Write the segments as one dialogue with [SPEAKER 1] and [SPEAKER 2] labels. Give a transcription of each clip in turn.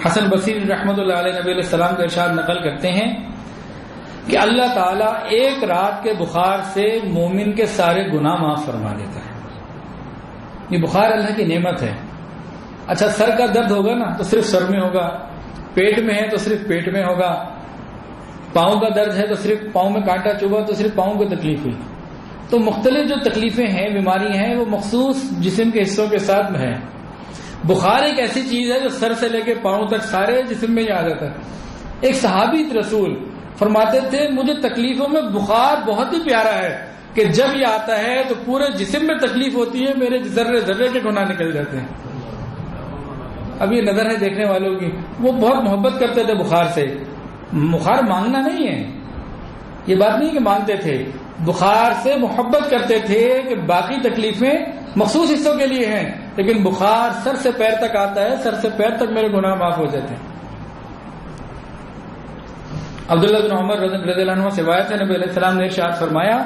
[SPEAKER 1] حسن بصری رحمۃ اللہ علیہ نبی علیہ السلام کا ارشاد نقل کرتے ہیں کہ اللہ تعالیٰ ایک رات کے بخار سے مومن کے سارے گناہ معاف فرما دیتا ہے. یہ بخار اللہ کی نعمت ہے. اچھا سر کا درد ہوگا نا تو صرف سر میں ہوگا، پیٹ میں ہے تو صرف پیٹ میں ہوگا، پاؤں کا درد ہے تو صرف پاؤں میں کانٹا چبھا تو صرف پاؤں کو تکلیف ہوئی. تو مختلف جو تکلیفیں ہیں، بیماری ہیں، وہ مخصوص جسم کے حصوں کے ساتھ ہیں. بخار ایک ایسی چیز ہے جو سر سے لے کے پاؤں تک سارے جسم میں آ جاتا ہے. ایک صحابی رسول فرماتے تھے مجھے تکلیفوں میں بخار بہت ہی پیارا ہے کہ جب یہ آتا ہے تو پورے جسم میں تکلیف ہوتی ہے، میرے ذرے ذرے کے گناہ نکل جاتے ہیں. اب یہ نظر ہے دیکھنے والوں کی، وہ بہت محبت کرتے تھے بخار سے. بخار مانگنا نہیں ہے، یہ بات نہیں کہ مانگتے تھے، بخار سے محبت کرتے تھے کہ باقی تکلیفیں مخصوص حصوں کے لیے ہیں، لیکن بخار سر سے پیر تک آتا ہے، سر سے پیر تک میرے گناہ معاف ہو جاتے ہیں. عبداللہ بن عمر رضی اللہ عنہ سے روایت ہے، نبی علیہ السلام نے ارشاد فرمایا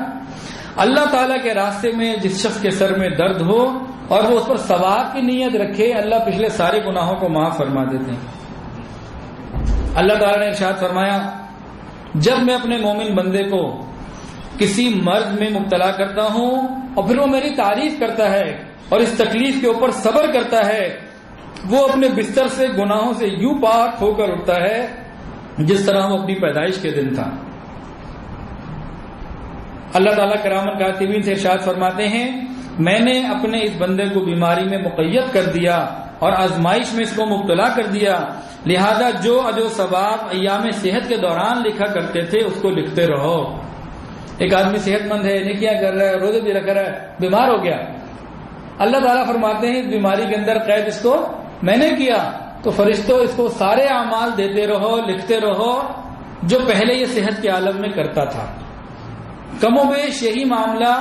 [SPEAKER 1] اللہ تعالیٰ کے راستے میں جس شخص کے سر میں درد ہو اور وہ اس پر ثواب کی نیت رکھے، اللہ پچھلے سارے گناہوں کو معاف فرما دیتے ہیں. اللہ تعالیٰ نے ارشاد فرمایا جب میں اپنے مومن بندے کو کسی مرض میں مبتلا کرتا ہوں اور پھر وہ میری تعریف کرتا ہے اور اس تکلیف کے اوپر صبر کرتا ہے، وہ اپنے بستر سے گناہوں سے یوں پاک ہو کر اٹھتا ہے جس طرح وہ اپنی پیدائش کے دن تھا. اللہ تعالیٰ کرامن کاتبین سے ارشاد فرماتے ہیں میں نے اپنے اس بندے کو بیماری میں مقید کر دیا اور آزمائش میں اس کو مبتلا کر دیا، لہذا جو اجر و ثواب ایام صحت کے دوران لکھا کرتے تھے اس کو لکھتے رہو. ایک آدمی صحت مند ہے، نیکیاں کر رہا ہے، روزے بھی رکھ رہا ہے، بیمار ہو گیا، اللہ تعالیٰ فرماتے ہیں اس بیماری کے اندر قید اس کو میں نے کیا، تو فرشتوں اس کو سارے اعمال دیتے رہو، لکھتے رہو جو پہلے یہ صحت کے عالم میں کرتا تھا. کم و بیش یہی معاملہ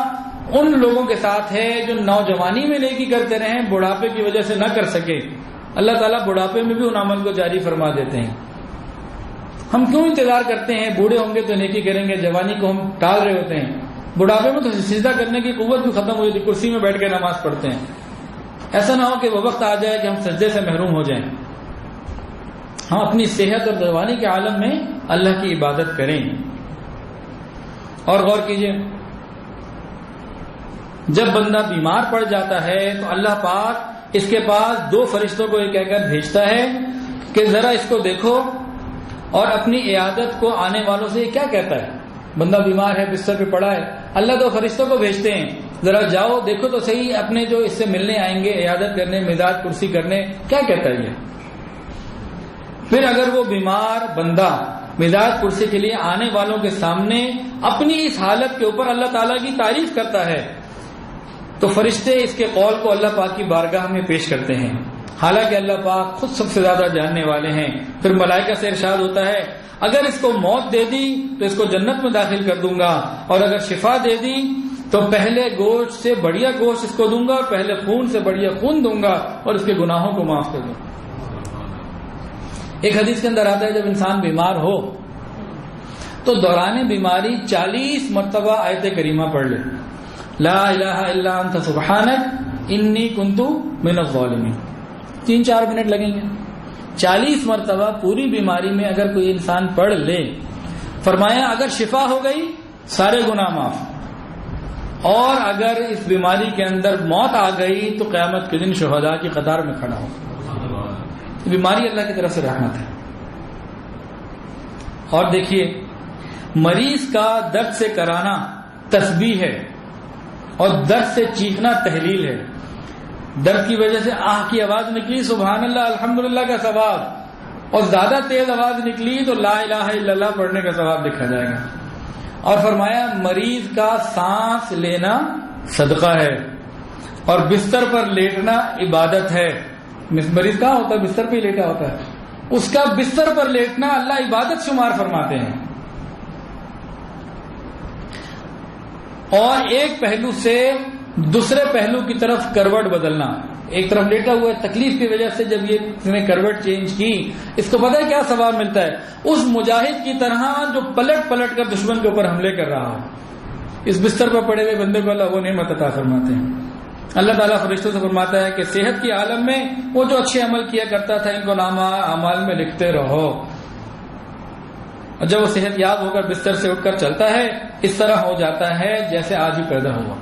[SPEAKER 1] ان لوگوں کے ساتھ ہے جو نوجوانی میں نیکی کرتے رہے، بڑھاپے کی وجہ سے نہ کر سکے، اللہ تعالیٰ بڑھاپے میں بھی ان عمل کو جاری فرما دیتے ہیں. ہم کیوں انتظار کرتے ہیں بوڑھے ہوں گے تو نیکی کریں گے، جوانی کو ہم ٹال رہے ہوتے ہیں، بڑھاپے میں تو سجدہ کرنے کی قوت بھی ختم ہو جاتی، کرسی میں بیٹھ کے نماز پڑھتے ہیں. ایسا نہ ہو کہ وہ وقت آ جائے کہ ہم سجدے سے محروم ہو جائیں. ہم اپنی صحت اور جوانی کے عالم میں اللہ کی عبادت کریں. اور غور کیجئے جب بندہ بیمار پڑ جاتا ہے تو اللہ پاک اس کے پاس دو فرشتوں کو یہ کہہ کر بھیجتا ہے کہ ذرا اس کو دیکھو اور اپنی عیادت کو آنے والوں سے یہ کیا کہتا ہے. بندہ بیمار ہے، بستر پہ پڑا ہے، اللہ دو فرشتوں کو بھیجتے ہیں ذرا جاؤ دیکھو تو صحیح اپنے جو اس سے ملنے آئیں گے، عیادت کرنے، مزاج کرسی کرنے، کیا کہتا ہے یہ. پھر اگر وہ بیمار بندہ مزاج کرسی کے لیے آنے والوں کے سامنے اپنی اس حالت کے اوپر اللہ تعالیٰ کی تعریف کرتا ہے تو فرشتے اس کے قول کو اللہ پاک کی بارگاہ میں پیش کرتے ہیں، حالانکہ اللہ پاک خود سب سے زیادہ جاننے والے ہیں. پھر ملائکہ سے ارشاد ہوتا ہے اگر اس کو موت دے دی تو اس کو جنت میں داخل کر دوں گا، اور اگر شفا دے دی تو پہلے گوشت سے بڑھیا گوشت اس کو دوں گا، اور پہلے خون سے بڑھیا خون دوں گا، اور اس کے گناہوں کو معاف کر دوں گا. ایک حدیث کے اندر آتا ہے جب انسان بیمار ہو تو دوران بیماری 40 مرتبہ آیت کریمہ پڑھ لے، لا الہ الا انت سبحانک انی کنت من الظالمین. 3-4 منٹ لگیں گے. 40 مرتبہ پوری بیماری میں اگر کوئی انسان پڑھ لے، فرمایا اگر شفا ہو گئی سارے گناہ معاف، اور اگر اس بیماری کے اندر موت آ گئی تو قیامت کے دن شہداء کی قطار میں کھڑا ہو. بیماری اللہ کی طرف سے رحمت ہے. اور دیکھیے مریض کا درد سے کرانا تسبیح ہے اور درد سے چیخنا تحلیل ہے. درد کی وجہ سے آہ کی آواز نکلی سبحان اللہ الحمدللہ کا ثواب، اور زیادہ تیز آواز نکلی تو لا الہ الا اللہ پڑھنے کا ثواب لکھا جائے گا. اور فرمایا مریض کا سانس لینا صدقہ ہے اور بستر پر لیٹنا عبادت ہے. مریض کہاں ہوتا ہے؟ بستر پہ ہی لیٹا ہوتا ہے. اس کا بستر پر لیٹنا اللہ عبادت شمار فرماتے ہیں. اور ایک پہلو سے دوسرے پہلو کی طرف کروٹ بدلنا. ایک طرف لیٹا ہوا ہے، تکلیف کی وجہ سے جب یہ کروٹ چینج کی، اس کو پتہ ہے کیا ثواب ملتا ہے؟ اس مجاہد کی طرح جو پلٹ پلٹ کر دشمن کے اوپر حملے کر رہا ہے. اس بستر پر پڑے ہوئے بندے کو اللہ وہ نعمت عطا فرماتے ہیں. اللہ تعالیٰ فرشتوں سے فرماتا ہے کہ صحت کی عالم میں وہ جو اچھے عمل کیا کرتا تھا ان کو نامہ اعمال میں لکھتے رہو. اور جب وہ صحت یاب ہو کر بستر سے اٹھ کر چلتا ہے اس طرح ہو جاتا ہے جیسے آج ہی پیدا ہوا.